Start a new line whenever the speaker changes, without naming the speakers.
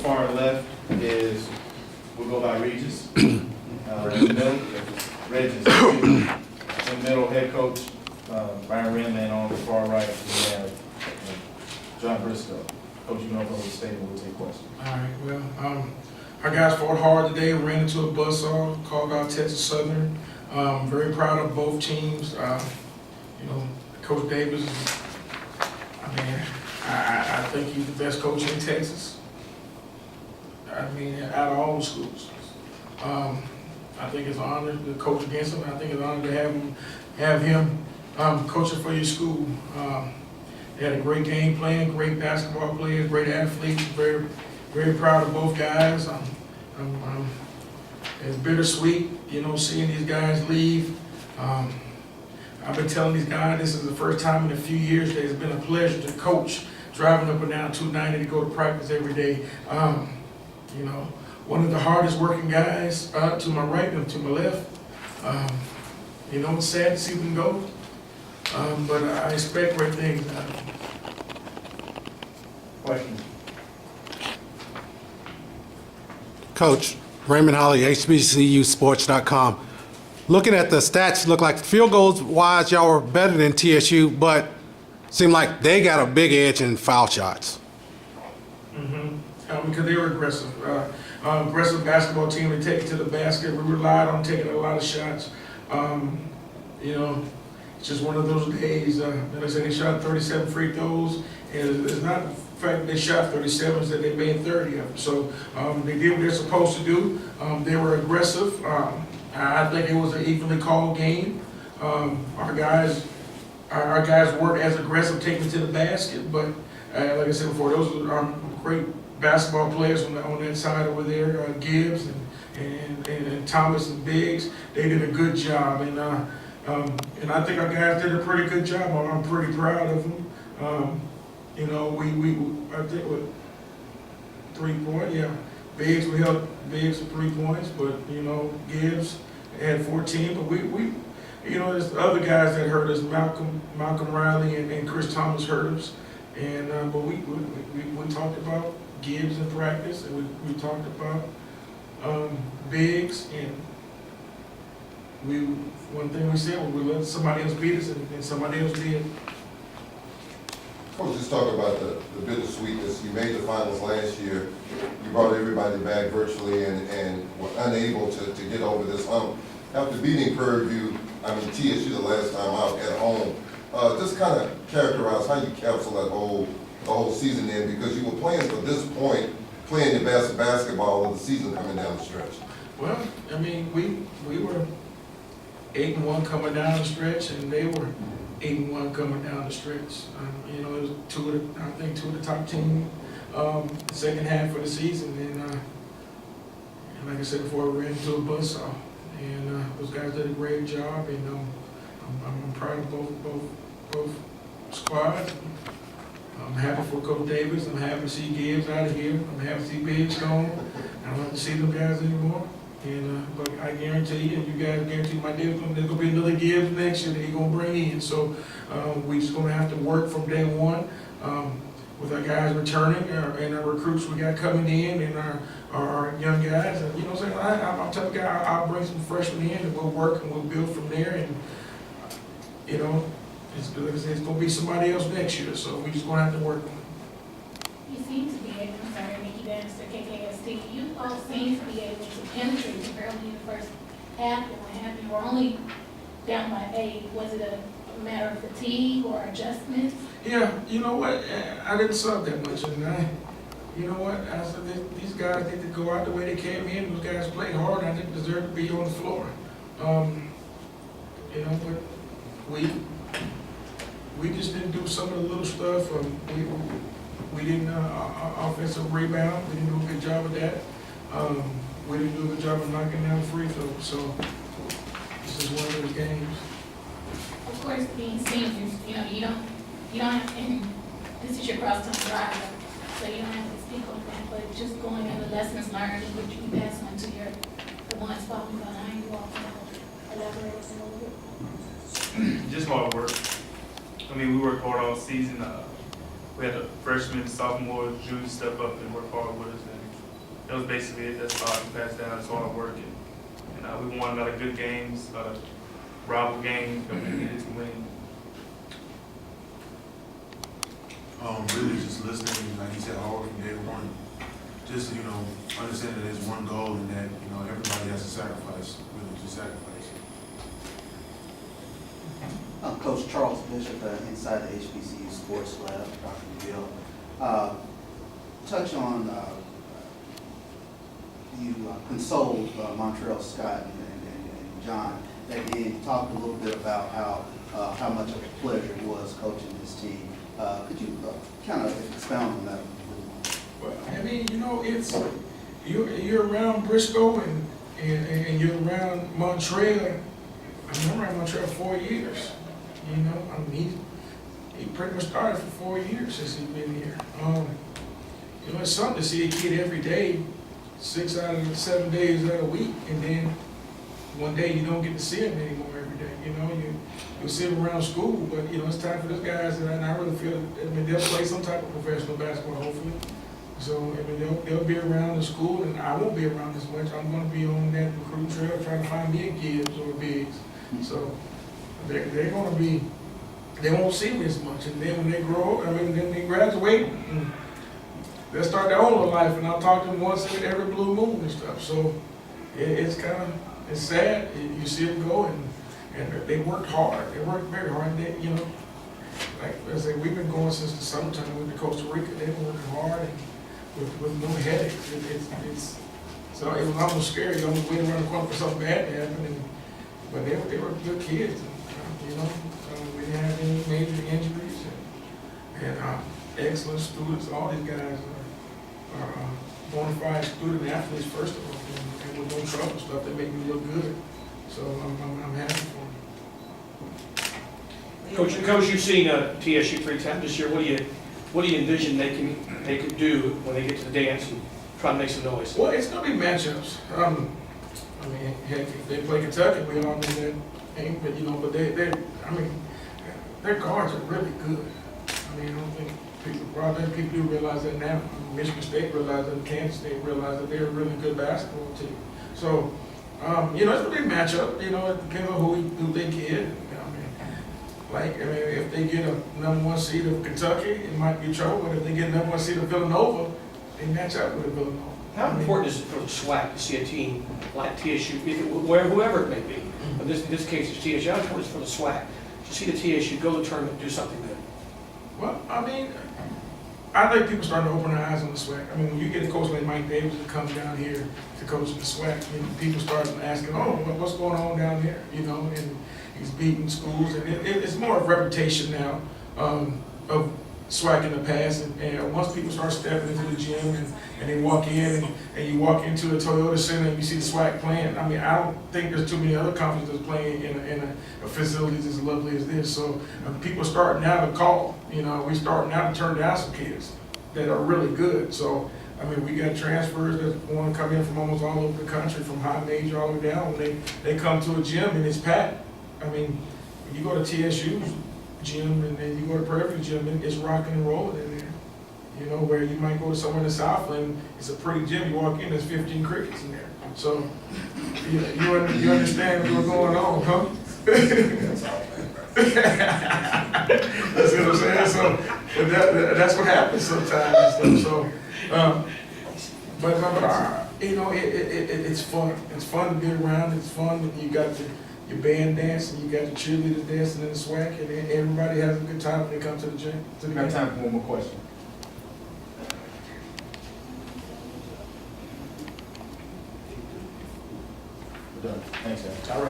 far left is, we'll go by Regis. In the middle, Regis. In the middle, head coach, Rimm, and on the far right, we have John Briscoe. Coach, you can open up the statement, we'll take questions.
All right, well, our guys fought hard today, ran into a buzzsaw, called out Texas Southern. Very proud of both teams. You know, Coach Davis, I mean, I think he's the best coach in Texas. I mean, out of all the schools. I think it's an honor to coach against him. I think it's an honor to have him coaching for your school. They had a great game plan, great basketball players, great athletes. Very, very proud of both guys. It's bittersweet, you know, seeing these guys leave. I've been telling these guys this is the first time in a few years that it's been a pleasure to coach, driving up and down 290 to go to practice every day. You know, one of the hardest working guys to my right and to my left. You know, it's sad to see them go, but I expect great things out of them.
Questions?
Coach, Raymond Holly, HBCUsports.com. Looking at the stats, look like field goals wise, y'all were better than TSU, but seemed like they got a big edge in foul shots.
Because they were aggressive. Aggressive basketball team to take it to the basket. We relied on taking a lot of shots. You know, it's just one of those days. Like I said, they shot 37 free throws, and it's not the fact that they shot 37, it's that they made 30 of them. So they did what they're supposed to do. They were aggressive. I think it was an evenly called game. Our guys weren't as aggressive taking it to the basket, but like I said before, those are great basketball players on that side over there. Gibbs and Thomas and Biggs, they did a good job, and I think our guys did a pretty good job. I'm pretty proud of them. You know, I think with 3 points, yeah. Biggs, we held Biggs for 3 points, but you know, Gibbs had 14. But we you know, there's other guys that hurt us. Malcolm Riley and Chris Thomas hurt us, and but we talked about Gibbs in practice, and we talked about Biggs, and one thing we said was we let somebody else beat us, and somebody else did.
Coach, just talk about the bittersweetness. You made the finals last year. You brought everybody back virtually and were unable to get over this hump. After beating Prairie View, I mean TSU the last time out at home, just kind of characterize how you capsule the whole season in, because you were playing for this point, playing your best basketball with the season coming down the stretch.
Well, I mean, we were 8-1 coming down the stretch, and they were 8-1 coming down the stretch. You know, it was two of the top teams second half of the season, and like I said before, we ran into a buzzsaw, and those guys did a great job, and I'm proud of both squads. I'm happy for Coach Davis. I'm happy to see Gibbs out of here. I'm happy to see Biggs gone. I don't have to see them guys anymore. And but I guarantee you, and you guys guarantee my deal, there's gonna be another Gibbs next year that he's gonna bring in. So we just gonna have to work from day one with our guys returning and our recruits we got coming in, and our young guys. And you know what I'm saying? I'm telling you, I'll bring some freshmen in, and we'll work and we'll build from there. And you know, it's gonna be somebody else next year. So we just gonna have to work on it.
You seem to be able, I'm sorry, Nikki Bannister, KKST, you all seem to be able to penetrate early in the first half and what have you. You were only down by 8. Was it a matter of fatigue or adjustments?
Yeah, you know what? I didn't sub that much, and you know what? I said these guys need to go out the way they came in. Those guys played hard. I think deserve to be on the floor. You know, but we just didn't do some of the little stuff. We didn't offensive rebound. We didn't do a good job of that. We didn't do a good job of knocking down free throws. So this is one of those games.
Of course, being seniors, you know, you don't have, and this is your cross-time driver, so you don't have to speak on that, but just going over lessons learned, which you pass on to the ones following behind you all, elaborate on a little bit.
Just hard work. I mean, we worked hard all season. We had the freshmen, sophomores, juniors step up and work hard with us, and that was basically it. That's all I can pass down. That's hard work. And we won a lot of good games, a lot of rival games that we needed to win.
Really just listening, like you said, all from day one. Just, understanding that there's one goal and that, everybody has to sacrifice, really to sacrifice.
Coach Charles Bishop, inside the HBCU Sports Lab, Dr. McGill. Touch on, you consoled Montrell Scott and John. And talked a little bit about how much of a pleasure it was coaching this team. Could you kind of expound on that?
Well, I mean, it's, you're around Briscoe and you're around Montreal. I mean, I'm around Montreal 4 years. I mean, he pretty much started for 4 years since he's been here. It's something to see a kid every day, 6 out of 7 days out of the week, and then one day you don't get to see him anymore every day. You see him around school, but it's time for those guys, and I really feel, they'll play some type of professional basketball, hopefully. So, they'll be around in school, and I won't be around as much. I'm going to be on that recruit trail trying to find me kids or bigs. So, they're going to be, they won't see me as much. And then when they grow up, then they graduate, they'll start their own little life, and I'll talk to them once every blue moon and stuff. So, it's kind of, it's sad. You see them go, and they worked hard. They worked very hard. They, like I say, we've been going since the summertime. We went to Costa Rica. They've been working hard and with no headaches. So it was almost scary. You almost wait around the corner for something bad to happen. But they were good kids. And, we didn't have any major injuries. And excellent students. All these guys are bona fide student athletes, first of all. And with no trouble stuff, they make me look good. So I'm happy for them.
Coach, you've seen TSU 3 times this year. What do you envision they could do when they get to the dance and try to make some noise?
Well, it's going to be matchups. Heck, if they play Kentucky, we all know that ain't, but their guards are really good. I don't think people do realize that now. Michigan State realizes that, Kansas State realizes that they're a really good basketball team. So, it's going to be a matchup. It depends on who they get. If they get a #1 seed of Kentucky, it might be trouble. But if they get a #1 seed of Villanova, they match up with Villanova.
How important is it for the SWAC to see a team like TSU, whoever it may be? In this case, it's TSU. How important is it for the SWAC to see the TSU go to the tournament and do something good?
Well, I think people starting to open their eyes on the SWAC. When you get a coach like Mike Davis that comes down here to coach the SWAC, people start asking, what's going on down there? And he's beating schools, and it's more of reputation now of SWAC in the past. And once people start stepping into the gym and they walk in and you walk into a Toyota Center and you see the SWAC playing, I don't think there's too many other conferences playing in a facilities as lovely as this. So people are starting now to call. We're starting now to turn down some kids that are really good. So we got transfers that want to come in from almost all over the country, from high major all the way down. When they come to a gym and it's packed. When you go to TSU's gym and then you go to Prairie gym, it's rocking and rolling in there. Where you might go to somewhere in the Southland, it's a pretty gym. You walk in, there's 15 crickets in there. So you understand what's going on, huh? That's what I'm saying. So that's what happens sometimes and stuff. So, it's fun. It's fun to be around. It's fun when you got your band dancing, you got your cheerleaders dancing in the SWAC, and everybody has a good time when they come to the gym.
We got time for one more question. We're done. Thanks, guys.